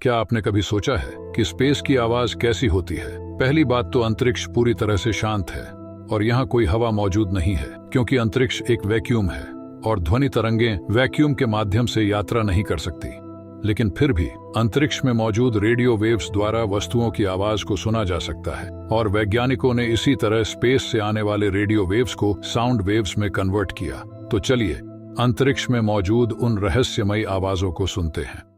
क्या आपने कभी सोचा है कि स्पेस की आवाज कैसी होती है? पहली बात तो अंतरिक्ष पूरी तरह से शांत है और यहाँ कोई हवा मौजूद नहीं है, क्योंकि अंतरिक्ष एक वैक्यूम है और ध्वनि तरंगें वैक्यूम के माध्यम से यात्रा नहीं कर सकती। लेकिन फिर भी अंतरिक्ष में मौजूद रेडियो वेव्स द्वारा वस्तुओं की आवाज को सुना जा सकता है और वैज्ञानिकों ने इसी तरह स्पेस से आने वाले रेडियो वेव्स को साउंड वेव्स में कन्वर्ट किया। तो चलिए अंतरिक्ष में मौजूद उन रहस्यमयी आवाजों को सुनते हैं।